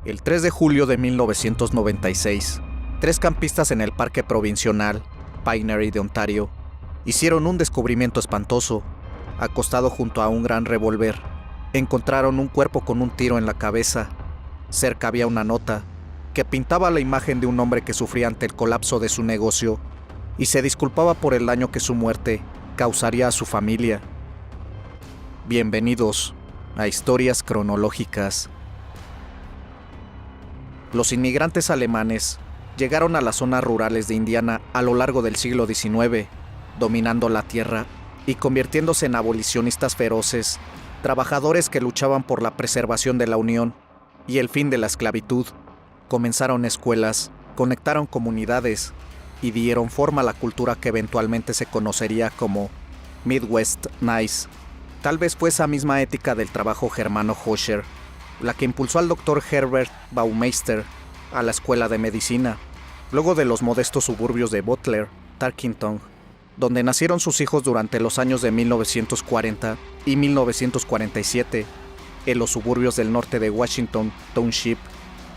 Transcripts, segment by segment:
El 3 de julio de 1996, 3 campistas en el Parque Provincial Pinery de Ontario hicieron un descubrimiento espantoso. Acostado junto a un gran revólver, encontraron un cuerpo con un tiro en la cabeza. Cerca había una nota que pintaba la imagen de un hombre que sufría ante el colapso de su negocio y se disculpaba por el daño que su muerte causaría a su familia. Bienvenidos a Historias Cronológicas. Los inmigrantes alemanes llegaron a las zonas rurales de Indiana a lo largo del siglo XIX, dominando la tierra y convirtiéndose en abolicionistas feroces, trabajadores que luchaban por la preservación de la unión y el fin de la esclavitud. Comenzaron escuelas, conectaron comunidades y dieron forma a la cultura que eventualmente se conocería como Midwest Nice. Tal vez fue esa misma ética del trabajo germano Hoscher la que impulsó al Dr. Herbert Baumeister a la escuela de medicina, luego de los modestos suburbios de Butler, Tarkington, donde nacieron sus hijos durante los años de 1940 y 1947. En los suburbios del norte de Washington Township,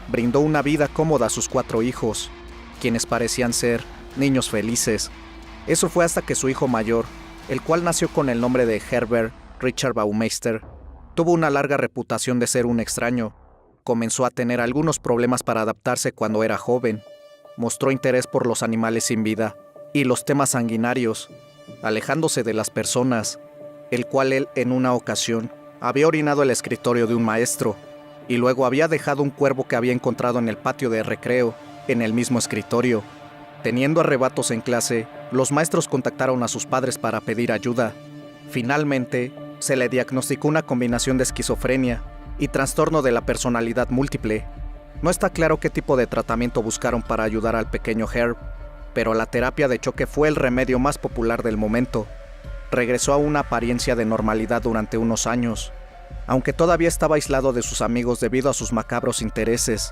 brindó una vida cómoda a sus 4 hijos, quienes parecían ser niños felices. Eso fue hasta que su hijo mayor, el cual nació con el nombre de Herbert Richard Baumeister, tuvo una larga reputación de ser un extraño. Comenzó a tener algunos problemas para adaptarse cuando era joven. Mostró interés por los animales sin vida y los temas sanguinarios, alejándose de las personas, el cual él en una ocasión había orinado el escritorio de un maestro y luego había dejado un cuervo que había encontrado en el patio de recreo en el mismo escritorio. Teniendo arrebatos en clase, los maestros contactaron a sus padres para pedir ayuda. Finalmente, se le diagnosticó una combinación de esquizofrenia y trastorno de la personalidad múltiple. No está claro qué tipo de tratamiento buscaron para ayudar al pequeño Herb, pero la terapia de choque fue el remedio más popular del momento. Regresó a una apariencia de normalidad durante unos años, aunque todavía estaba aislado de sus amigos debido a sus macabros intereses.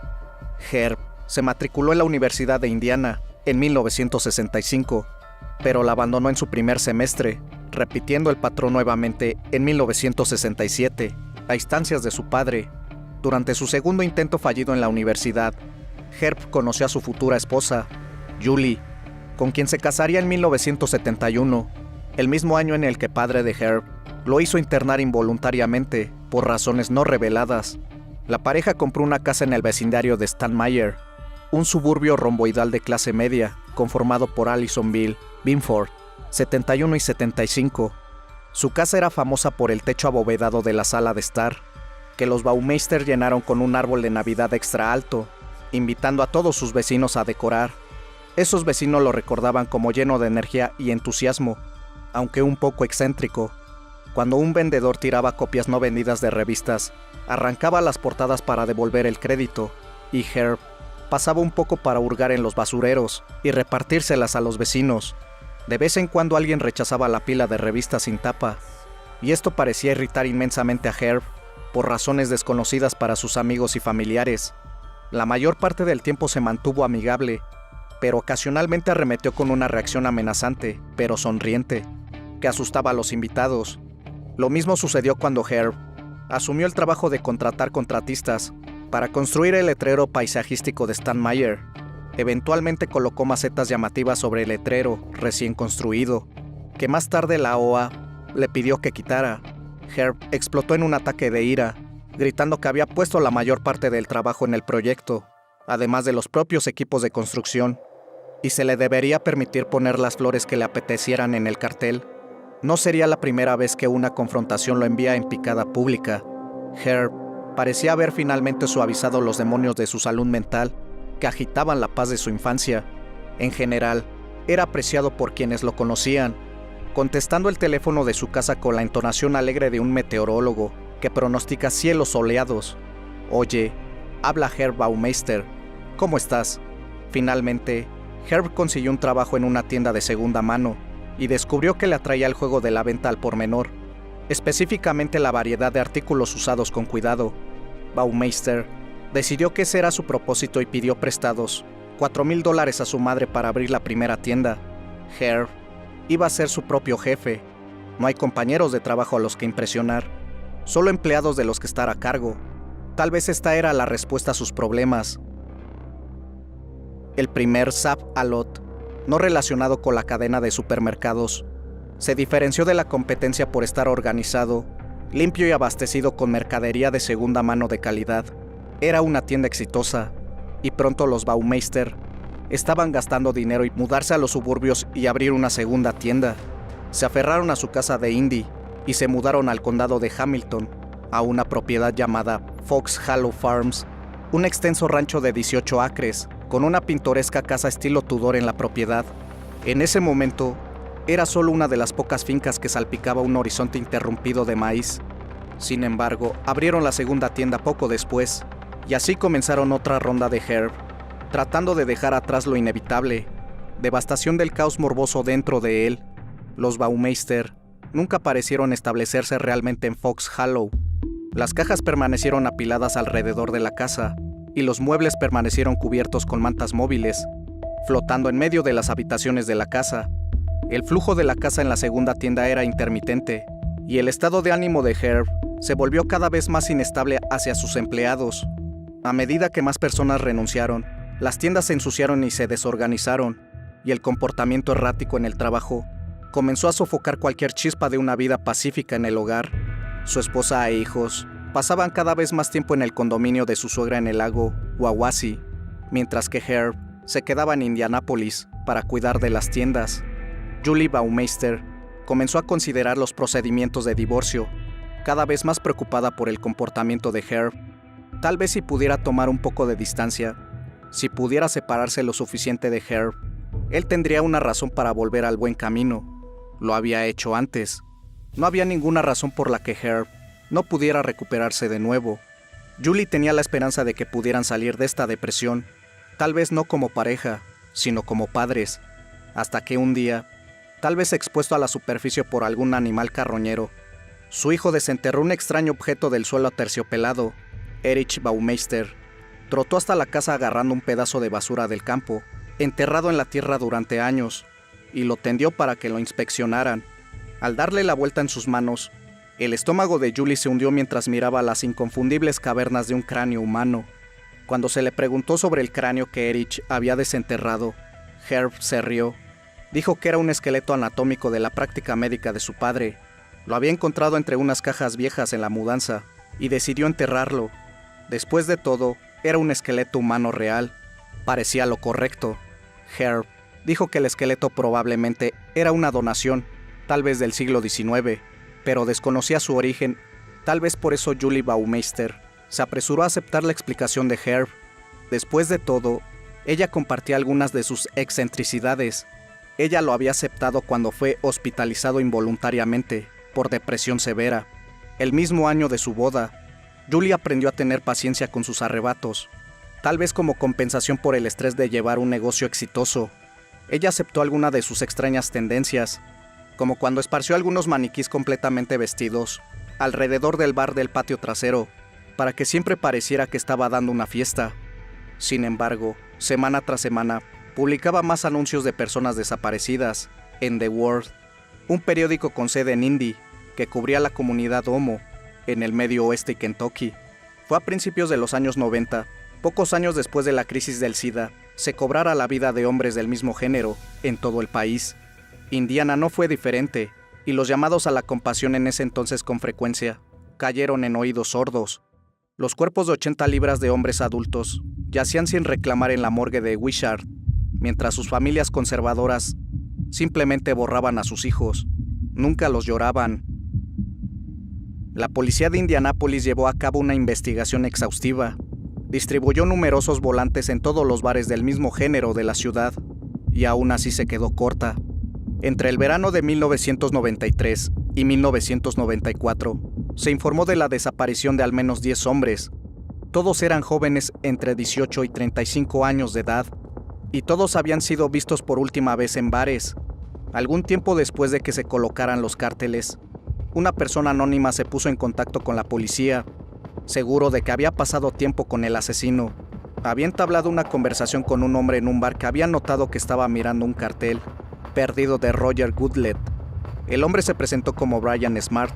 Herb se matriculó en la Universidad de Indiana en 1965, pero la abandonó en su primer semestre, repitiendo el patrón nuevamente en 1967, a instancias de su padre. Durante su segundo intento fallido en la universidad, Herb conoció a su futura esposa, Julie, con quien se casaría en 1971, el mismo año en el que padre de Herb lo hizo internar involuntariamente por razones no reveladas. La pareja compró una casa en el vecindario de Stanmire, un suburbio romboidal de clase media, conformado por Allisonville, Binford, 71 y 75. Su casa era famosa por el techo abovedado de la sala de estar, que los Baumeister llenaron con un árbol de Navidad extra alto, invitando a todos sus vecinos a decorar. Esos vecinos lo recordaban como lleno de energía y entusiasmo, aunque un poco excéntrico. Cuando un vendedor tiraba copias no vendidas de revistas, arrancaba las portadas para devolver el crédito, y Herb pasaba un poco para hurgar en los basureros y repartírselas a los vecinos. De vez en cuando alguien rechazaba la pila de revistas sin tapa, y esto parecía irritar inmensamente a Herb, por razones desconocidas para sus amigos y familiares. La mayor parte del tiempo se mantuvo amigable, pero ocasionalmente arremetió con una reacción amenazante, pero sonriente, que asustaba a los invitados. Lo mismo sucedió cuando Herb asumió el trabajo de contratar contratistas para construir el letrero paisajístico de Stanmire. Eventualmente colocó macetas llamativas sobre el letrero recién construido, que más tarde la OA le pidió que quitara. Herb explotó en un ataque de ira, gritando que había puesto la mayor parte del trabajo en el proyecto, además de los propios equipos de construcción, y se le debería permitir poner las flores que le apetecieran en el cartel. No sería la primera vez que una confrontación lo envía en picada pública. Herb parecía haber finalmente suavizado los demonios de su salud mental, que agitaban la paz de su infancia. En general, era apreciado por quienes lo conocían, contestando el teléfono de su casa con la entonación alegre de un meteorólogo que pronostica cielos soleados. «Oye, habla Herb Baumeister. ¿Cómo estás?» Finalmente, Herb consiguió un trabajo en una tienda de segunda mano y descubrió que le atraía el juego de la venta al por menor, específicamente la variedad de artículos usados con cuidado. Baumeister decidió que ese era su propósito y pidió prestados $4,000 a su madre para abrir la primera tienda. Herb iba a ser su propio jefe. No hay compañeros de trabajo a los que impresionar, solo empleados de los que estar a cargo. Tal vez esta era la respuesta a sus problemas. El primer Sab Alot, no relacionado con la cadena de supermercados, se diferenció de la competencia por estar organizado, limpio y abastecido con mercadería de segunda mano de calidad. Era una tienda exitosa, y pronto los Baumeister estaban gastando dinero y mudarse a los suburbios y abrir una segunda tienda. Se aferraron a su casa de Indy y se mudaron al condado de Hamilton, a una propiedad llamada Fox Hollow Farms, un extenso rancho de 18 acres, con una pintoresca casa estilo Tudor en la propiedad. En ese momento, era solo una de las pocas fincas que salpicaba un horizonte interrumpido de maíz. Sin embargo, abrieron la segunda tienda poco después, y así comenzaron otra ronda de Herb, tratando de dejar atrás lo inevitable, devastación del caos morboso dentro de él. Los Baumeister nunca parecieron establecerse realmente en Fox Hollow. Las cajas permanecieron apiladas alrededor de la casa, y los muebles permanecieron cubiertos con mantas móviles, flotando en medio de las habitaciones de la casa. El flujo de la casa en la segunda tienda era intermitente, y el estado de ánimo de Herb se volvió cada vez más inestable hacia sus empleados. A medida que más personas renunciaron, las tiendas se ensuciaron y se desorganizaron, y el comportamiento errático en el trabajo comenzó a sofocar cualquier chispa de una vida pacífica en el hogar. Su esposa e hijos pasaban cada vez más tiempo en el condominio de su suegra en el lago Wawasee, mientras que Herb se quedaba en Indianápolis para cuidar de las tiendas. Julie Baumeister comenzó a considerar los procedimientos de divorcio, cada vez más preocupada por el comportamiento de Herb. Tal vez si pudiera tomar un poco de distancia, si pudiera separarse lo suficiente de Herb, él tendría una razón para volver al buen camino. Lo había hecho antes. No había ninguna razón por la que Herb no pudiera recuperarse de nuevo. Julie tenía la esperanza de que pudieran salir de esta depresión, tal vez no como pareja, sino como padres, hasta que un día, tal vez expuesto a la superficie por algún animal carroñero, su hijo desenterró un extraño objeto del suelo aterciopelado. Erich Baumeister trotó hasta la casa agarrando un pedazo de basura del campo, enterrado en la tierra durante años, y lo tendió para que lo inspeccionaran. Al darle la vuelta en sus manos, el estómago de Julie se hundió mientras miraba las inconfundibles cavernas de un cráneo humano. Cuando se le preguntó sobre el cráneo que Erich había desenterrado, Herb se rió. Dijo que era un esqueleto anatómico de la práctica médica de su padre. Lo había encontrado entre unas cajas viejas en la mudanza, y decidió enterrarlo. Después de todo, era un esqueleto humano real. Parecía lo correcto. Herb dijo que el esqueleto probablemente era una donación, tal vez del siglo XIX, pero desconocía su origen. Tal vez por eso Julie Baumeister se apresuró a aceptar la explicación de Herb. Después de todo, ella compartía algunas de sus excentricidades. Ella lo había aceptado cuando fue hospitalizado involuntariamente por depresión severa. El mismo año de su boda, Julie aprendió a tener paciencia con sus arrebatos, tal vez como compensación por el estrés de llevar un negocio exitoso. Ella aceptó alguna de sus extrañas tendencias, como cuando esparció algunos maniquís completamente vestidos alrededor del bar del patio trasero, para que siempre pareciera que estaba dando una fiesta. Sin embargo, semana tras semana, publicaba más anuncios de personas desaparecidas en The World, un periódico con sede en Indy, que cubría la comunidad homo en el medio oeste de Kentucky. Fue a principios de los años 90, pocos años después de la crisis del SIDA, se cobrara la vida de hombres del mismo género en todo el país. Indiana no fue diferente, y los llamados a la compasión en ese entonces con frecuencia cayeron en oídos sordos. Los cuerpos de 80 libras de hombres adultos yacían sin reclamar en la morgue de Wishart, mientras sus familias conservadoras simplemente borraban a sus hijos. Nunca los lloraban. La policía de Indianápolis llevó a cabo una investigación exhaustiva. Distribuyó numerosos volantes en todos los bares del mismo género de la ciudad, y aún así se quedó corta. Entre el verano de 1993 y 1994, se informó de la desaparición de al menos 10 hombres. Todos eran jóvenes entre 18 y 35 años de edad, y todos habían sido vistos por última vez en bares. Algún tiempo después de que se colocaran los cárteles, una persona anónima se puso en contacto con la policía, seguro de que había pasado tiempo con el asesino. Había entablado una conversación con un hombre en un bar que había notado que estaba mirando un cartel perdido de Roger Goodlett. El hombre se presentó como Brian Smart,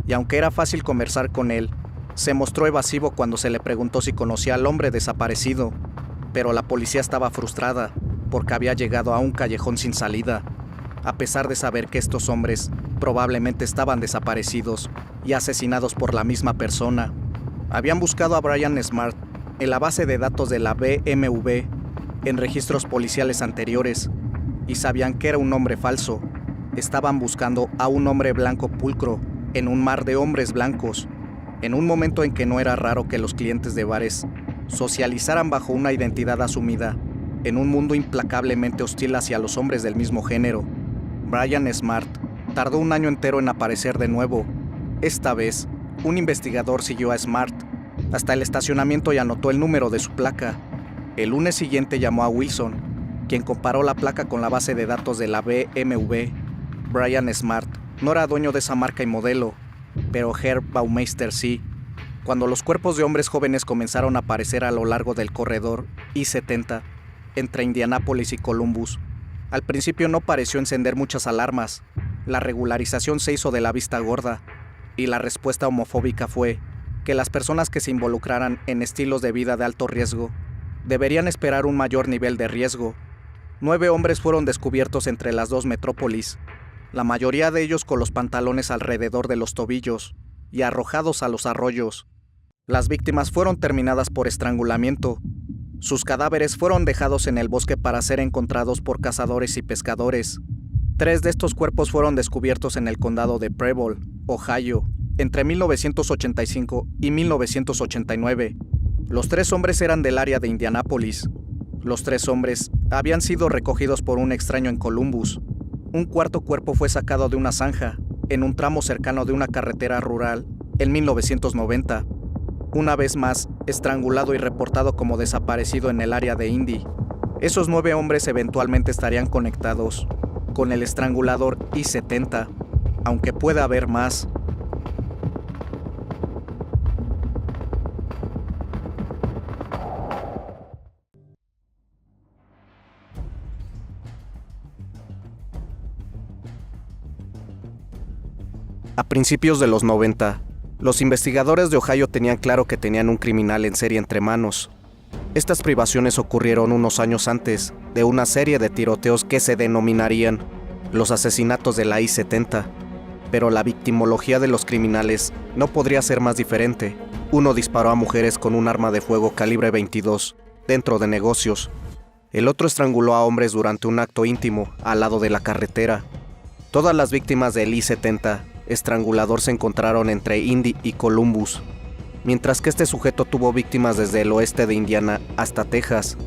y aunque era fácil conversar con él, Se mostró evasivo cuando se le preguntó si conocía al hombre desaparecido, pero la policía estaba frustrada porque había llegado a un callejón sin salida, a pesar de saber que estos hombres probablemente estaban desaparecidos y asesinados por la misma persona. Habían buscado a Brian Smart en la base de datos de la BMW, en registros policiales anteriores, y sabían que era un hombre falso. Estaban buscando a un hombre blanco pulcro en un mar de hombres blancos, en un momento en que no era raro que los clientes de bares socializaran bajo una identidad asumida, en un mundo implacablemente hostil hacia los hombres del mismo género. Brian Smart tardó un año entero en aparecer de nuevo. Esta vez, un investigador siguió a Smart hasta el estacionamiento y anotó el número de su placa. El lunes siguiente llamó a Wilson, quien comparó la placa con la base de datos de la BMW. Brian Smart no era dueño de esa marca y modelo, pero Herb Baumeister sí. Cuando los cuerpos de hombres jóvenes comenzaron a aparecer a lo largo del corredor I-70, entre Indianápolis y Columbus, al principio no pareció encender muchas alarmas. La regularización se hizo de la vista gorda, y la respuesta homofóbica fue que las personas que se involucraran en estilos de vida de alto riesgo deberían esperar un mayor nivel de riesgo. 9 hombres fueron descubiertos entre las dos metrópolis, la mayoría de ellos con los pantalones alrededor de los tobillos y arrojados a los arroyos. Las víctimas fueron terminadas por estrangulamiento. Sus cadáveres fueron dejados en el bosque para ser encontrados por cazadores y pescadores. 3 de estos cuerpos fueron descubiertos en el condado de Preble, Ohio, entre 1985 y 1989. Los 3 hombres eran del área de Indianápolis. Los 3 hombres habían sido recogidos por un extraño en Columbus. Un cuarto cuerpo fue sacado de una zanja, en un tramo cercano de una carretera rural, en 1990. Una vez más, estrangulado y reportado como desaparecido en el área de Indy. Esos 9 hombres eventualmente estarían conectados con el estrangulador I-70, aunque pueda haber más. A principios de los 90, los investigadores de Ohio tenían claro que tenían un criminal en serie entre manos. Estas privaciones ocurrieron unos años antes de una serie de tiroteos que se denominarían los asesinatos de la I-70, pero la victimología de los criminales no podría ser más diferente. Uno disparó a mujeres con un arma de fuego calibre 22 dentro de negocios. El otro estranguló a hombres durante un acto íntimo al lado de la carretera. Todas las víctimas del I-70 estrangulador se encontraron entre Indy y Columbus, mientras que este sujeto tuvo víctimas desde el oeste de Indiana hasta Texas.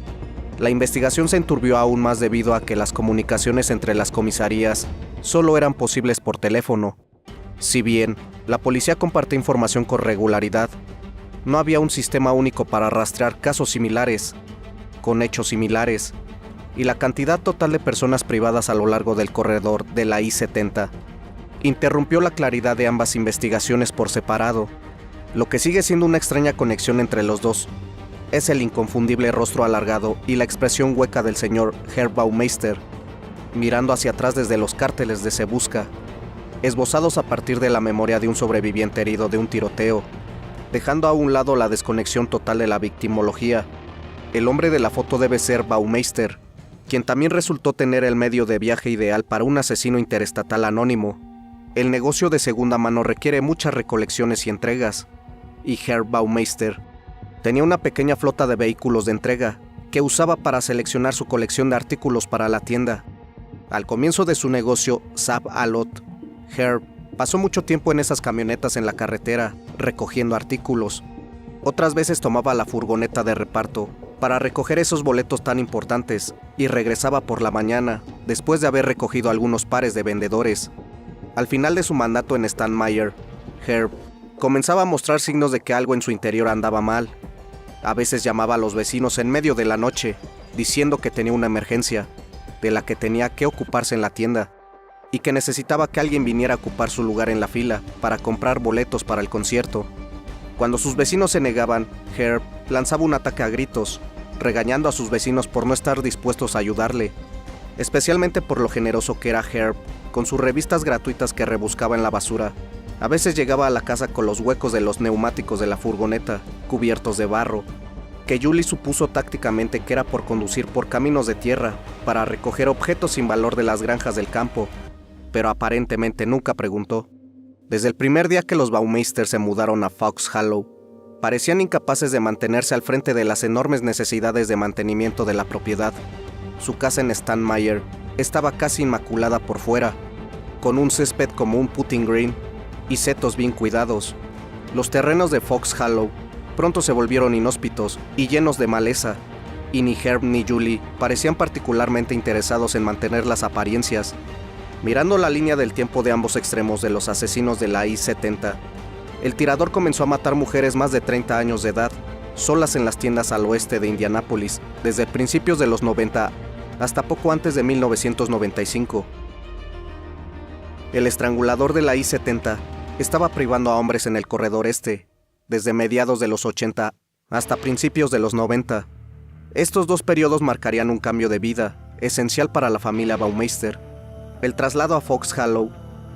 La investigación se enturbió aún más debido a que las comunicaciones entre las comisarías solo eran posibles por teléfono. Si bien la policía compartía información con regularidad, no había un sistema único para rastrear casos similares, con hechos similares, y la cantidad total de personas privadas a lo largo del corredor de la I-70 interrumpió la claridad de ambas investigaciones por separado. Lo que sigue siendo una extraña conexión entre los dos es el inconfundible rostro alargado y la expresión hueca del señor Herb Baumeister, mirando hacia atrás desde los cárteles de Se Busca, esbozados a partir de la memoria de un sobreviviente herido de un tiroteo, dejando a un lado la desconexión total de la victimología. El hombre de la foto debe ser Baumeister, quien también resultó tener el medio de viaje ideal para un asesino interestatal anónimo. El negocio de segunda mano requiere muchas recolecciones y entregas, y Herb Baumeister tenía una pequeña flota de vehículos de entrega que usaba para seleccionar su colección de artículos para la tienda. Al comienzo de su negocio, Sab Alot, Herb pasó mucho tiempo en esas camionetas en la carretera, recogiendo artículos. Otras veces tomaba la furgoneta de reparto para recoger esos boletos tan importantes y regresaba por la mañana, después de haber recogido algunos pares de vendedores. Al final de su mandato en Stanmeyer, Herb comenzaba a mostrar signos de que algo en su interior andaba mal. A veces llamaba a los vecinos en medio de la noche, diciendo que tenía una emergencia, de la que tenía que ocuparse en la tienda, y que necesitaba que alguien viniera a ocupar su lugar en la fila para comprar boletos para el concierto. Cuando sus vecinos se negaban, Herb lanzaba un ataque a gritos, regañando a sus vecinos por no estar dispuestos a ayudarle, especialmente por lo generoso que era Herb con sus revistas gratuitas que rebuscaba en la basura A veces llegaba a la casa con los huecos de los neumáticos de la furgoneta, cubiertos de barro, que Julie supuso tácticamente que era por conducir por caminos de tierra para recoger objetos sin valor de las granjas del campo, pero aparentemente nunca preguntó. Desde el primer día que los Baumeister se mudaron a Fox Hollow, parecían incapaces de mantenerse al frente de las enormes necesidades de mantenimiento de la propiedad. Su casa en Stanmire estaba casi inmaculada por fuera, con un césped como un putting green y setos bien cuidados. Los terrenos de Fox Hollow pronto se volvieron inhóspitos y llenos de maleza, y ni Herb ni Julie parecían particularmente interesados en mantener las apariencias. Mirando la línea del tiempo de ambos extremos de los asesinos de la I-70, el tirador comenzó a matar mujeres más de 30 años de edad, solas en las tiendas al oeste de Indianápolis, desde principios de los 90 hasta poco antes de 1995. El estrangulador de la I-70 estaba privando a hombres en el corredor este, desde mediados de los 80 hasta principios de los 90. Estos dos periodos marcarían un cambio de vida, esencial para la familia Baumeister. El traslado a Fox Hollow.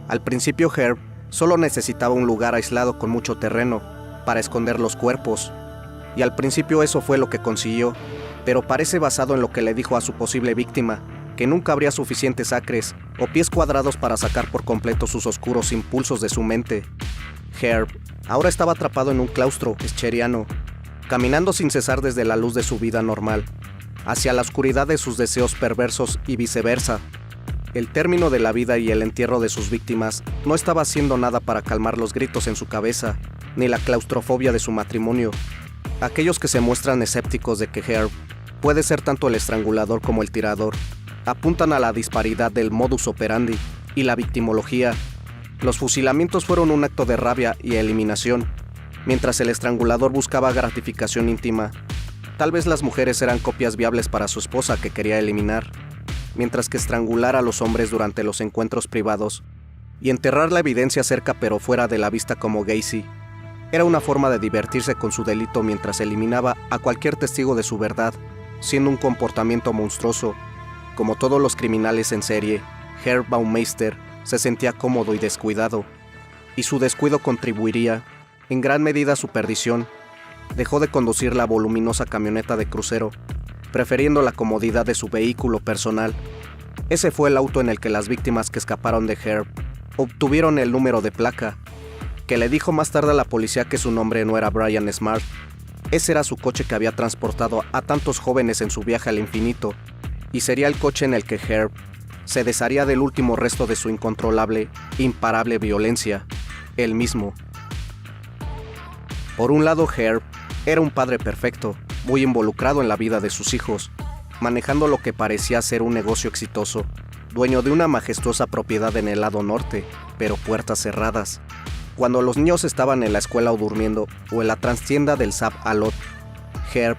Al principio Herb solo necesitaba un lugar aislado con mucho terreno para esconder los cuerpos, y al principio eso fue lo que consiguió, pero parece basado en lo que le dijo a su posible víctima, que nunca habría suficientes acres o pies cuadrados para sacar por completo sus oscuros impulsos de su mente. Herb ahora estaba atrapado en un claustro escheriano, caminando sin cesar desde la luz de su vida normal, hacia la oscuridad de sus deseos perversos y viceversa. El término de la vida y el entierro de sus víctimas no estaba haciendo nada para calmar los gritos en su cabeza, ni la claustrofobia de su matrimonio. Aquellos que se muestran escépticos de que Herb puede ser tanto el estrangulador como el tirador, apuntan a la disparidad del modus operandi y la victimología. Los fusilamientos fueron un acto de rabia y eliminación, mientras el estrangulador buscaba gratificación íntima. Tal vez las mujeres eran copias viables para su esposa que quería eliminar, mientras que estrangular a los hombres durante los encuentros privados y enterrar la evidencia cerca pero fuera de la vista como Gacy era una forma de divertirse con su delito mientras eliminaba a cualquier testigo de su verdad, siendo un comportamiento monstruoso. Como todos los criminales en serie, Herb Baumeister se sentía cómodo y descuidado, y su descuido contribuiría en gran medida a su perdición. Dejó de conducir la voluminosa camioneta de crucero, prefiriendo la comodidad de su vehículo personal. Ese fue el auto en el que las víctimas que escaparon de Herb obtuvieron el número de placa, que le dijo más tarde a la policía que su nombre no era Brian Smart. Ese era su coche que había transportado a tantos jóvenes en su viaje al infinito, y sería el coche en el que Herb se desharía del último resto de su incontrolable, imparable violencia, él mismo. Por un lado, Herb era un padre perfecto, muy involucrado en la vida de sus hijos, manejando lo que parecía ser un negocio exitoso, dueño de una majestuosa propiedad en el lado norte, pero puertas cerradas. Cuando los niños estaban en la escuela o durmiendo, o en la trastienda del Sab Alot, Herb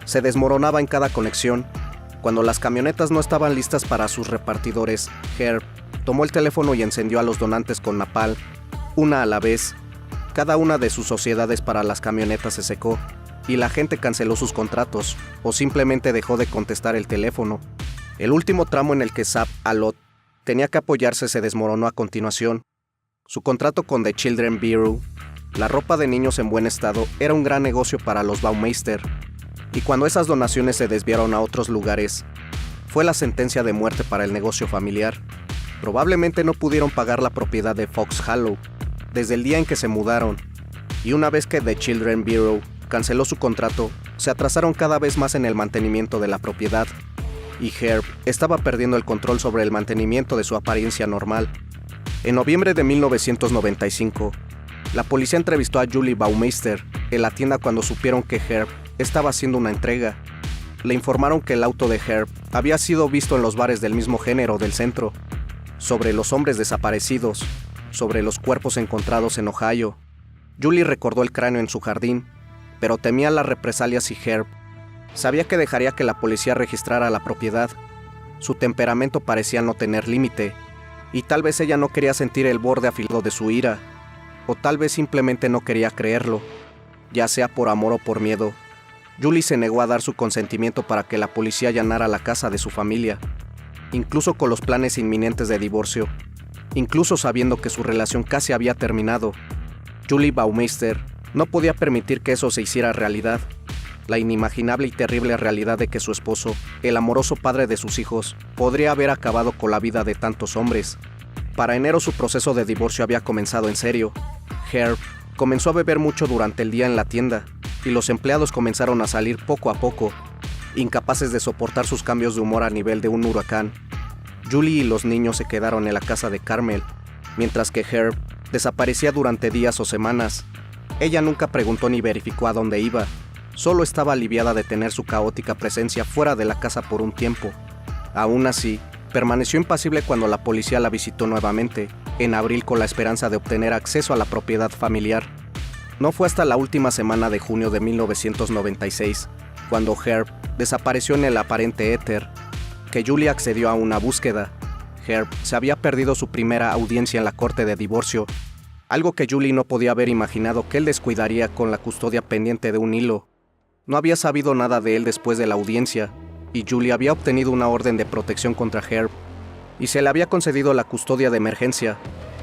se desmoronaba en cada conexión. Cuando las camionetas no estaban listas para sus repartidores, Herb tomó el teléfono y encendió a los donantes con napalm, una a la vez. Cada una de sus sociedades para las camionetas se secó, y la gente canceló sus contratos, o simplemente dejó de contestar el teléfono. El último tramo en el que Sab Alot tenía que apoyarse se desmoronó a continuación. Su contrato con The Children Bureau, la ropa de niños en buen estado, era un gran negocio para los Baumeister, y cuando esas donaciones se desviaron a otros lugares, fue la sentencia de muerte para el negocio familiar. Probablemente no pudieron pagar la propiedad de Fox Hollow desde el día en que se mudaron, y una vez que The Children Bureau canceló su contrato, se atrasaron cada vez más en el mantenimiento de la propiedad, y Herb estaba perdiendo el control sobre el mantenimiento de su apariencia normal. En noviembre de 1995, la policía entrevistó a Julie Baumeister en la tienda cuando supieron que Herb estaba haciendo una entrega. Le informaron que el auto de Herb había sido visto en los bares del mismo género del centro, sobre los hombres desaparecidos, sobre los cuerpos encontrados en Ohio. Julie recordó el cráneo en su jardín, pero temía las represalias y Herb sabía que dejaría que la policía registrara la propiedad. Su temperamento parecía no tener límite, y tal vez ella no quería sentir el borde afilado de su ira, o tal vez simplemente no quería creerlo, ya sea por amor o por miedo. Julie se negó a dar su consentimiento para que la policía allanara la casa de su familia, incluso con los planes inminentes de divorcio. incluso sabiendo que su relación casi había terminado. Julie Baumeister no podía permitir que eso se hiciera realidad. La inimaginable y terrible realidad de que su esposo, el amoroso padre de sus hijos, podría haber acabado con la vida de tantos hombres. Para enero su proceso de divorcio había comenzado en serio. Herb comenzó a beber mucho durante el día en la tienda, y los empleados comenzaron a salir poco a poco, incapaces de soportar sus cambios de humor a nivel de un huracán. Julie y los niños se quedaron en la casa de Carmel, mientras que Herb desaparecía durante días o semanas. Ella nunca preguntó ni verificó a dónde iba. Solo estaba aliviada de tener su caótica presencia fuera de la casa por un tiempo. Aún así, permaneció impasible cuando la policía la visitó nuevamente, en abril, con la esperanza de obtener acceso a la propiedad familiar. No fue hasta la última semana de junio de 1996, cuando Herb desapareció en el aparente éter, que Julie accedió a una búsqueda. Herb se había perdido su primera audiencia en la corte de divorcio, algo que Julie no podía haber imaginado que él descuidaría con la custodia pendiente de un hilo. No había sabido nada de él después de la audiencia, y Julie había obtenido una orden de protección contra Herb, y se le había concedido la custodia de emergencia.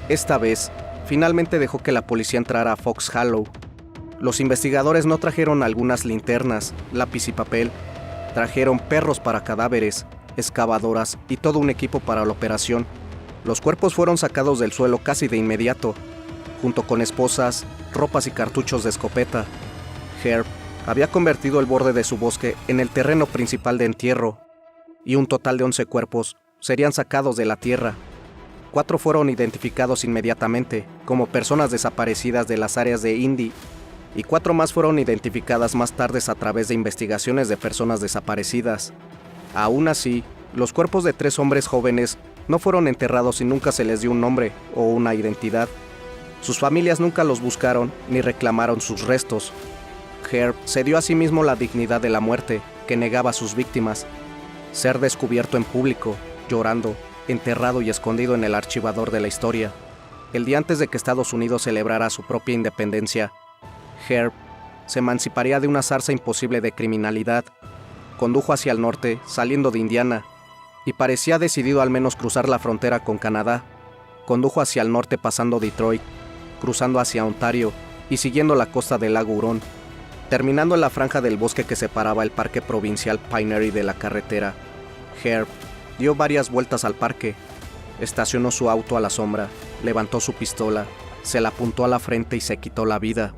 Esta vez, finalmente dejó que la policía entrara a Fox Hollow. Los investigadores no trajeron algunas linternas, lápiz y papel. Trajeron perros para cadáveres, excavadoras y todo un equipo para la operación. Los cuerpos fueron sacados del suelo casi de inmediato, junto con esposas, ropas y cartuchos de escopeta. Herb había convertido el borde de su bosque en el terreno principal de entierro, y un total de 11 cuerpos serían sacados de la tierra. 4 fueron identificados inmediatamente como personas desaparecidas de las áreas de Indy, y 4 más fueron identificadas más tarde a través de investigaciones de personas desaparecidas. Aún así, los cuerpos de 3 hombres jóvenes no fueron enterrados y nunca se les dio un nombre o una identidad. Sus familias nunca los buscaron ni reclamaron sus restos. Herb se dio a sí mismo la dignidad de la muerte que negaba a sus víctimas: ser descubierto en público, llorando, enterrado y escondido en el archivador de la historia. El día antes de que Estados Unidos celebrara su propia independencia, Herb se emanciparía de una zarza imposible de criminalidad. Condujo hacia el norte, saliendo de Indiana, y parecía decidido al menos cruzar la frontera con Canadá. Condujo hacia el norte pasando Detroit, cruzando hacia Ontario y siguiendo la costa del lago Hurón, terminando en la franja del bosque que separaba el parque provincial Pinery de la carretera. Herb dio varias vueltas al parque, estacionó su auto a la sombra, levantó su pistola, se la apuntó a la frente y se quitó la vida.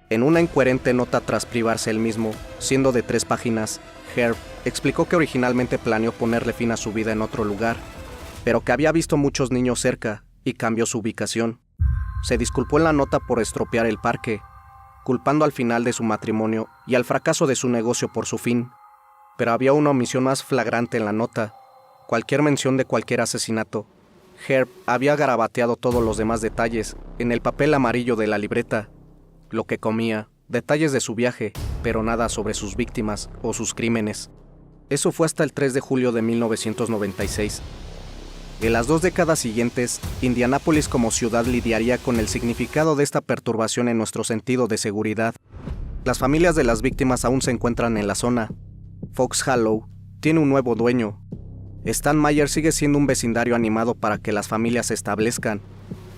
En una incoherente nota tras privarse él mismo, siendo de 3 páginas, Herb explicó que originalmente planeó ponerle fin a su vida en otro lugar, pero que había visto muchos niños cerca y cambió su ubicación. Se disculpó en la nota por estropear el parque, culpando al final de su matrimonio y al fracaso de su negocio por su fin. Pero había una omisión más flagrante en la nota: cualquier mención de cualquier asesinato. Herb había garabateado todos los demás detalles en el papel amarillo de la libreta: lo que comía, detalles de su viaje, pero nada sobre sus víctimas o sus crímenes. Eso fue hasta el 3 de julio de 1996. En las 2 décadas siguientes, Indianápolis como ciudad lidiaría con el significado de esta perturbación en nuestro sentido de seguridad. Las familias de las víctimas aún se encuentran en la zona. Fox Hollow tiene un nuevo dueño. Stan Mayer sigue siendo un vecindario animado para que las familias se establezcan,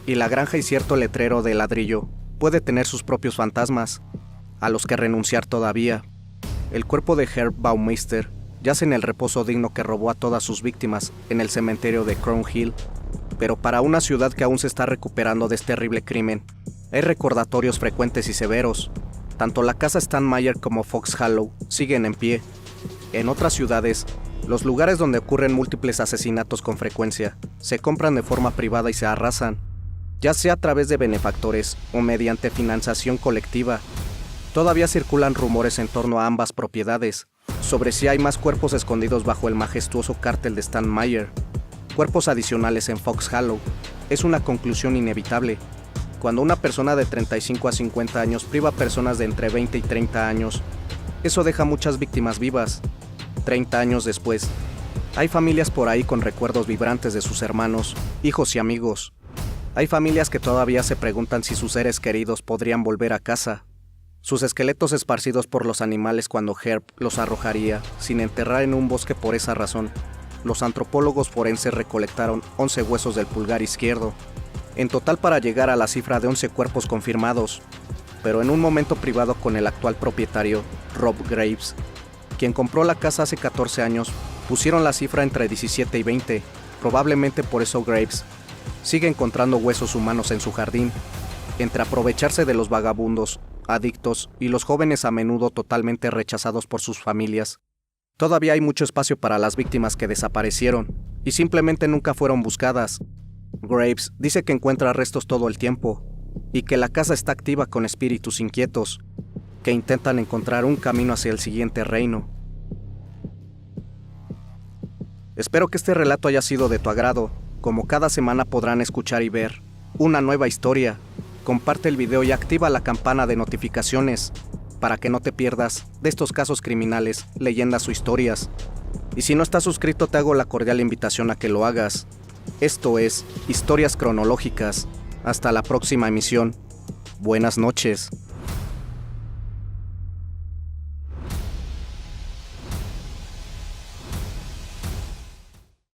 y la granja y cierto letrero de ladrillo puede tener sus propios fantasmas, a los que renunciar todavía. El cuerpo de Herb Baumeister yace en el reposo digno que robó a todas sus víctimas en el cementerio de Crown Hill, pero para una ciudad que aún se está recuperando de este terrible crimen, hay recordatorios frecuentes y severos. Tanto la casa Stan Mayer como Fox Hollow siguen en pie. En otras ciudades, los lugares donde ocurren múltiples asesinatos con frecuencia se compran de forma privada y se arrasan, ya sea a través de benefactores o mediante financiación colectiva. Todavía circulan rumores en torno a ambas propiedades sobre si hay más cuerpos escondidos bajo el majestuoso cártel de Stan Mayer. Cuerpos adicionales en Fox Hollow es una conclusión inevitable. Cuando una persona de 35 a 50 años priva a personas de entre 20 y 30 años, eso deja muchas víctimas vivas. 30 años después, hay familias por ahí con recuerdos vibrantes de sus hermanos, hijos y amigos. Hay familias que todavía se preguntan si sus seres queridos podrían volver a casa. Sus esqueletos esparcidos por los animales cuando Herb los arrojaría, sin enterrar en un bosque por esa razón. los antropólogos forenses recolectaron 11 huesos del pulgar izquierdo, en total para llegar a la cifra de 11 cuerpos confirmados, pero en un momento privado con el actual propietario, Rob Graves, quien compró la casa hace 14 años, pusieron la cifra entre 17 y 20, probablemente por eso Graves sigue encontrando huesos humanos en su jardín, entre aprovecharse de los vagabundos, adictos y los jóvenes a menudo totalmente rechazados por sus familias. Todavía hay mucho espacio para las víctimas que desaparecieron y simplemente nunca fueron buscadas. Graves dice que encuentra restos todo el tiempo y que la casa está activa con espíritus inquietos que intentan encontrar un camino hacia el siguiente reino. Espero que este relato haya sido de tu agrado. Como cada semana podrán escuchar y ver una nueva historia. Comparte el video y activa la campana de notificaciones para que no te pierdas de estos casos criminales, leyendas o historias. Y si no estás suscrito, te hago la cordial invitación a que lo hagas. Esto es Historias Cronológicas. Hasta la próxima emisión. Buenas noches.